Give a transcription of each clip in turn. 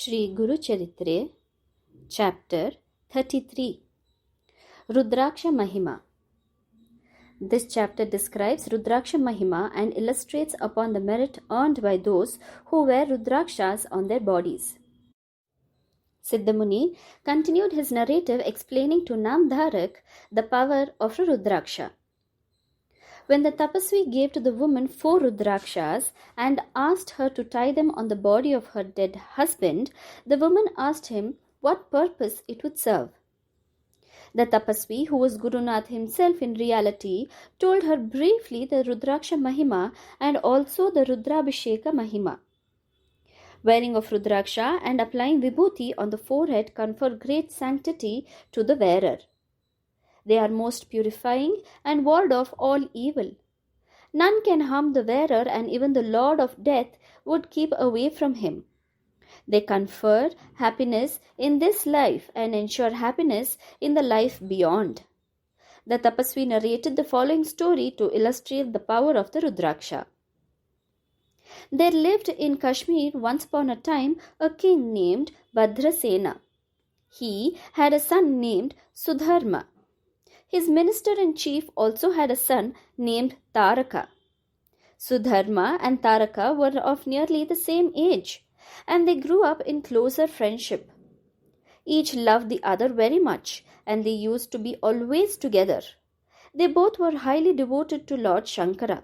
Shri Guru Charitre, Chapter 33, Rudraksha Mahima. This chapter describes Rudraksha Mahima and illustrates upon the merit earned by those who wear Rudrakshas on their bodies. Siddhamuni continued his narrative explaining to Namdharak the power of a Rudraksha. When the Tapasvi gave to the woman 4 Rudrakshas and asked her to tie them on the body of her dead husband, the woman asked him what purpose it would serve. The Tapasvi, who was Gurunath himself in reality, told her briefly the Rudraksha Mahima and also the Rudrabhisheka Mahima. Wearing of Rudraksha and applying Vibhuti on the forehead confer great sanctity to the wearer. They are most purifying and ward off all evil. None can harm the wearer, and even the Lord of Death would keep away from him. They confer happiness in this life and ensure happiness in the life beyond. The Tapasvi narrated the following story to illustrate the power of the Rudraksha. There lived in Kashmir once upon a time a king named Bhadrasena. He had a son named Sudharma. His minister-in-chief also had a son named Taraka. Sudharma and Taraka were of nearly the same age, and they grew up in closer friendship. Each loved the other very much, and they used to be always together. They both were highly devoted to Lord Shankara.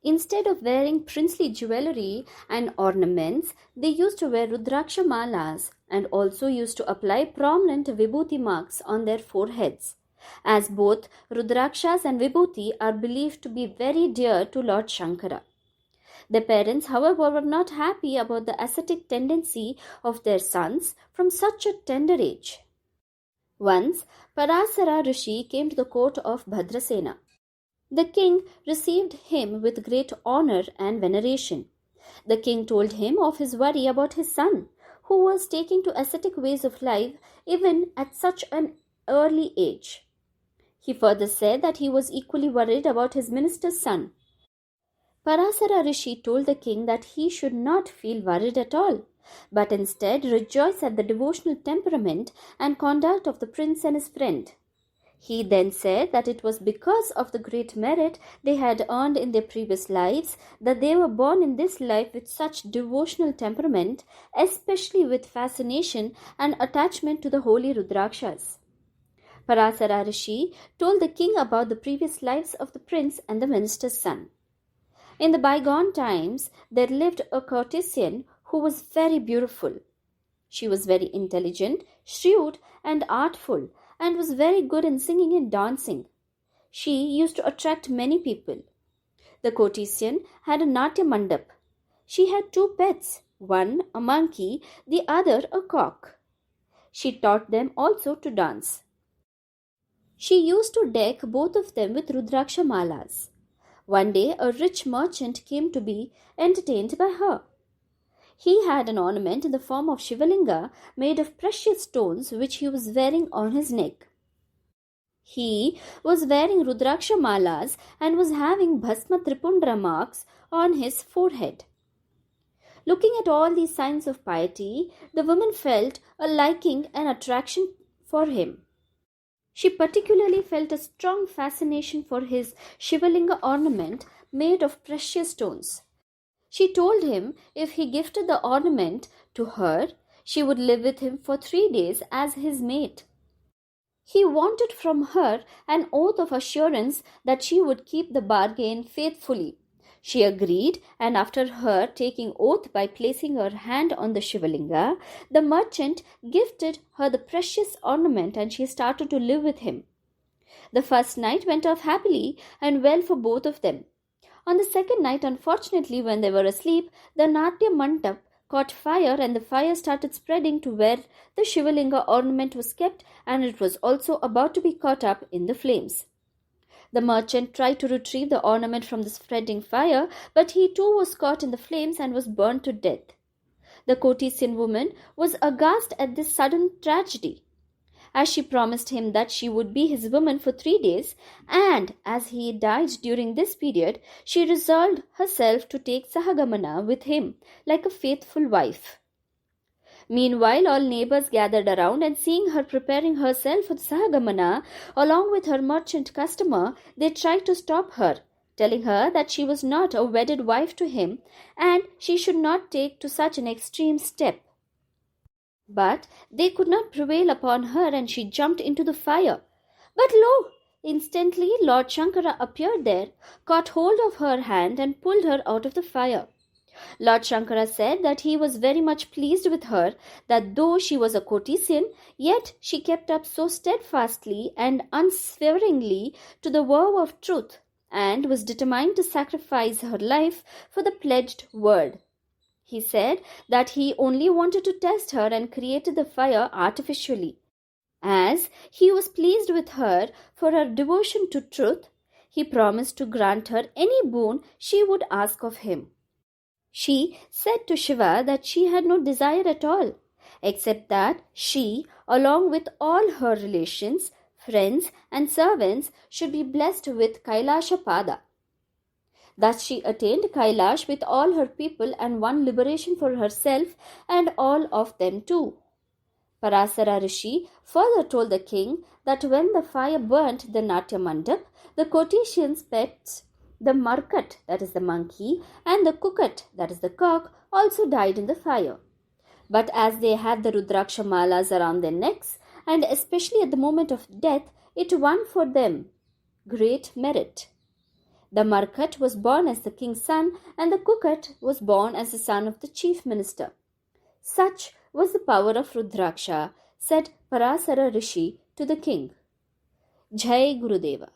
Instead of wearing princely jewelry and ornaments, they used to wear Rudraksha malas and also used to apply prominent Vibhuti marks on their foreheads, as both Rudrakshas and Vibhuti are believed to be very dear to Lord Shankara. Their parents, however, were not happy about the ascetic tendency of their sons from such a tender age. Once, Parasara Rishi came to the court of Bhadrasena. The king received him with great honor and veneration. The king told him of his worry about his son, who was taking to ascetic ways of life even at such an early age. He further said that he was equally worried about his minister's son. Parasara Rishi told the king that he should not feel worried at all, but instead rejoice at the devotional temperament and conduct of the prince and his friend. He then said that it was because of the great merit they had earned in their previous lives that they were born in this life with such devotional temperament, especially with fascination and attachment to the holy Rudrakshas. Parasara Rishi told the king about the previous lives of the prince and the minister's son. In the bygone times, there lived a courtesan who was very beautiful. She was very intelligent, shrewd, and artful, and was very good in singing and dancing. She used to attract many people. The courtesan had a Natya Mandap. She had 2 pets, one a monkey, the other a cock. She taught them also to dance. She used to deck both of them with Rudraksha malas. One day a rich merchant came to be entertained by her. He had an ornament in the form of Shivalinga made of precious stones which he was wearing on his neck. He was wearing Rudraksha malas and was having Bhasma Tripundra marks on his forehead. Looking at all these signs of piety, the woman felt a liking and attraction for him. She particularly felt a strong fascination for his Shivalinga ornament made of precious stones. She told him if he gifted the ornament to her, she would live with him for 3 days as his mate. He wanted from her an oath of assurance that she would keep the bargain faithfully. She agreed, and after her taking oath by placing her hand on the Shivalinga, the merchant gifted her the precious ornament and she started to live with him. The first night went off happily and well for both of them. On the second night, unfortunately, when they were asleep, the Natya Mandap caught fire and the fire started spreading to where the Shivalinga ornament was kept, and it was also about to be caught up in the flames. The merchant tried to retrieve the ornament from the spreading fire, but he too was caught in the flames and was burned to death. The courtesan woman was aghast at this sudden tragedy. As she promised him that she would be his woman for 3 days, and as he died during this period, she resolved herself to take Sahagamana with him like a faithful wife. Meanwhile, all neighbors gathered around, and seeing her preparing herself for the Sahagamana along with her merchant customer, they tried to stop her, telling her that she was not a wedded wife to him and she should not take to such an extreme step. But they could not prevail upon her, and she jumped into the fire. But lo! Instantly Lord Shankara appeared there, caught hold of her hand and pulled her out of the fire. Lord Shankara said that he was very much pleased with her, that though she was a courtesan, yet she kept up so steadfastly and unswervingly to the vow of truth, and was determined to sacrifice her life for the pledged word. He said that he only wanted to test her and created the fire artificially. As he was pleased with her for her devotion to truth, he promised to grant her any boon she would ask of him. She said to Shiva that she had no desire at all, except that she, along with all her relations, friends, and servants, should be blessed with Kailasha Pada. Thus she attained Kailash with all her people and won liberation for herself and all of them too. Parasara Rishi further told the king that when the fire burnt the Natya Mandap, the courtesan's pets, the markat, that is the monkey, and the kukat, that is the cock, also died in the fire. But as they had the Rudraksha malas around their necks, and especially at the moment of death, it won for them great merit. The markat was born as the king's son, and the kukat was born as the son of the chief minister. Such was the power of Rudraksha, said Parasara Rishi to the king. Jai Gurudeva.